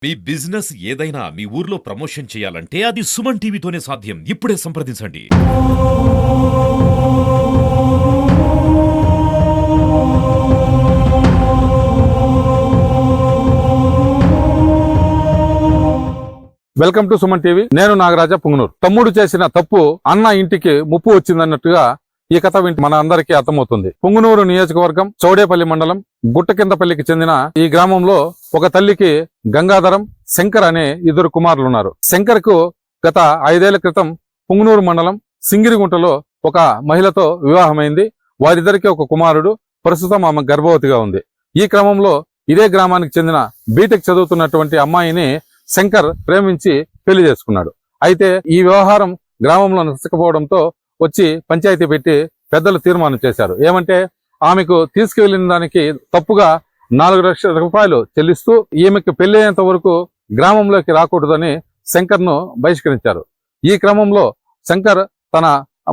మీ business ఏదైనా మీ ఊర్లో promotion చేయాలంటే అది సుమన్ టీవీతోనే సాధ్యం. ఇప్పుడే సంప్రదించండి. Welcome to Suman TV. నేను నాగరాజ పుంగనూరు. తమ్ముడు చేసిన తప్పు అన్న ఇంటికి ముప్పు వచ్చిందన్నట్టుగా ఈ కథ వింటే మన అందరికీ అర్థమవుతుంది. పుంగనూరు నియోజకవర్గం చౌడేపల్లి మండలం గుట్టకిందపల్లికి చెందిన ఈ గ్రామంలో ఒక తల్లికి గంగాధరం, శంకర్ అనే ఇద్దరు కుమారులున్నారు. శంకర్ కు గత 5 ఏళ్ల క్రితం పుంగనూరు మండలం సింగిరిగుంటలో ఒక మహిళతో వివాహమైంది. వారిద్దరికి ఒక కుమారుడు. ప్రస్తుతం ఆమె గర్భవతిగా ఉంది. ఈ క్రమంలో ఇదే గ్రామానికి చెందిన బీటెక్ చదువుతున్నటువంటి అమ్మాయిని శంకర్ ప్రేమించి పెళ్లి చేసుకున్నాడు. అయితే ఈ వ్యవహారం గ్రామంలో నచ్చకపోవడంతో వచ్చి పంచాయతీ పెట్టి పెద్దలు తీర్మానం చేశారు. ఏమంటే ఆమెకు తీసుకువెళ్లిన దానికి తప్పుగా 4 లక్షల రూపాయలు చెల్లిస్తూ ఈమెకు పెళ్లయ్యేంత వరకు గ్రామంలోకి రాకూడదని శంకర్ ను బహిష్కరించారు. ఈ క్రమంలో శంకర్ తన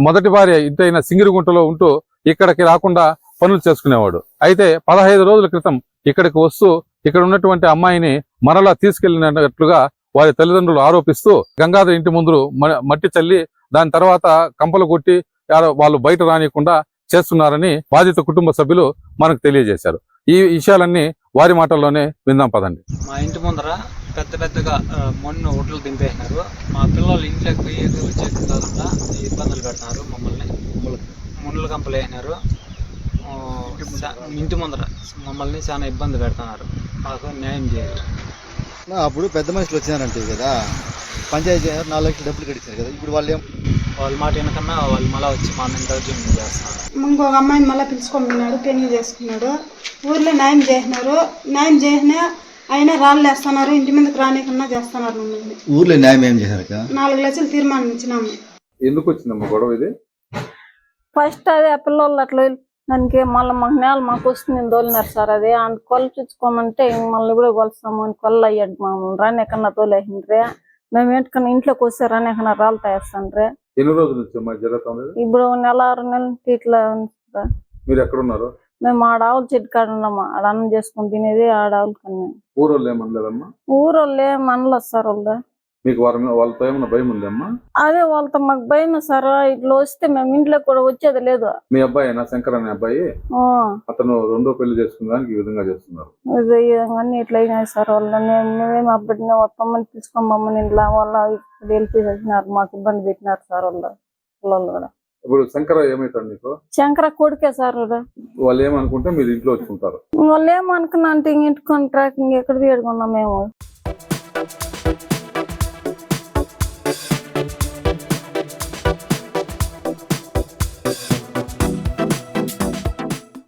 మొదటి భార్య ఇంటైన సింగిరిగుంటలో ఉంటూ ఇక్కడికి రాకుండా పనులు చేసుకునేవాడు. అయితే 15 రోజుల క్రితం ఇక్కడికి వస్తూ ఇక్కడ ఉన్నటువంటి అమ్మాయిని మరలా తీసుకెళ్లినట్లుగా వారి తల్లిదండ్రులు ఆరోపిస్తూ గంగాధర్ ఇంటి ముందు మట్టి చల్లి దాని తర్వాత కంపలు కొట్టి వాళ్ళు బయట రానియకుండా చేస్తున్నారని బాధిత కుటుంబ సభ్యులు మనకు తెలియజేశారు. ఈ విషయాలన్నీ వారి మాటల్లోనే విందాం పదండి. మా ఇంటి ముందర పెద్దగా మొన్ను ఒడ్లు దింపేసినారు. మా పిల్లలు ఇంట్లోకి పోయి వచ్చేది కాకుండా ఇబ్బందులు పెడుతున్నారు. మమ్మల్ని ముళ్ళు కంపలు వేసినారు. ఇంటి ముందర మమ్మల్ని చాలా ఇబ్బంది పెడుతున్నారు. మాకు న్యాయం చేయాలి. అప్పుడు పెద్ద మనుషులు వచ్చినారంటే కదా, పంచాయతీ 4 లక్షలు డబ్బులు కట్టించారు కదా. ఇప్పుడు వాళ్ళ మాట వెనకన్నా వాళ్ళు మళ్ళీ వచ్చి మా మీద దౌర్జన్యం చేస్తున్నారు. ఇంకొక అమ్మాయిని మళ్ళీ పిలుచుకోమన్నాడు, పెళ్లి చేసుకున్నాడు. ఊర్లో న్యాయం చేసినారు. న్యాయం చేసినా అయినా రాళ్ళు వేస్తున్నారు. ఇంటి మీదకి రానికన్నా చేస్తున్నారు మమ్మల్ని. ఊర్లో న్యాయం ఏం చేశారు? 4 లక్షలు తీర్మానం ఇచ్చినాము. ఎందుకు వచ్చిందమ్మా గొడవ ఇది? ఫస్ట్ అదే ఆ పిల్లలు అట్లా దానికి మళ్ళీ మాకు నేల మాకు వస్తుంది తోలినారు సార్. అది అంత కొలు చూసుకోమంటే మళ్ళీ కూడా కొలుస్తాము అని కొల్ల అయ్యాడు. మమ్మల్ని రానేకన్నా తోలేసిండ్రే. మేము ఏంటకన్నా ఇంట్లోకి వస్తే రానేకన్నా రాళ్ళు తయారుస్తాండ్రే. ఎన్ని రోజుల నుంచి జరుగుతుంది? ఇప్పుడు 1 నెల 6 నెలల ఇట్లా సార్. మీరు ఎక్కడ ఉన్నారు? మేము ఆడ ఆవుల చెట్టు కాడ ఉన్నాము. ఆడ అన్నం చేసుకుని తినేది ఆడ ఆవుల కన్నా. ఊరోళ్ళు ఏమనలేదమ్మా? ఊరోళ్ళు ఏమనలేదు సార్. వాళ్ళు మీకు వాళ్ళతో ఏమన్నా భయం ఉందమ్మా? అదే వాళ్ళతో మాకు భయం సార్. ఇట్లా వస్తే మేము ఇంట్లోకి కూడా వచ్చేది లేదు. మీ అబ్బాయి శంకర్ అనే అబ్బాయి అతను 2వ పెళ్లి చేసుకున్నానికి ఈ విధంగా చేస్తున్నారు. అన్ని ఇట్లా అయినాయి సార్. వాళ్ళు మేమేమి అప్పటినే వస్తామని తీసుకోమమ్మని ఇంట్లో వాళ్ళ ఇప్పుడు వెళ్ళిపోయి వచ్చినారు. మాకు ఇబ్బంది పెట్టినారు సార్ వాళ్ళు పిల్లలు కూడా. ఇప్పుడు శంకర ఏమైతాడు నీకు? శంకర కొడుకే సార్. వాళ్ళు ఏమనుకుంటే మీరు ఇంట్లో వచ్చుకుంటారు. వాళ్ళు ఏమనుకున్నా అంటే ఇంటికొని ట్రాకింగ్ ఎక్కడ తీయడుకున్నాం మేము.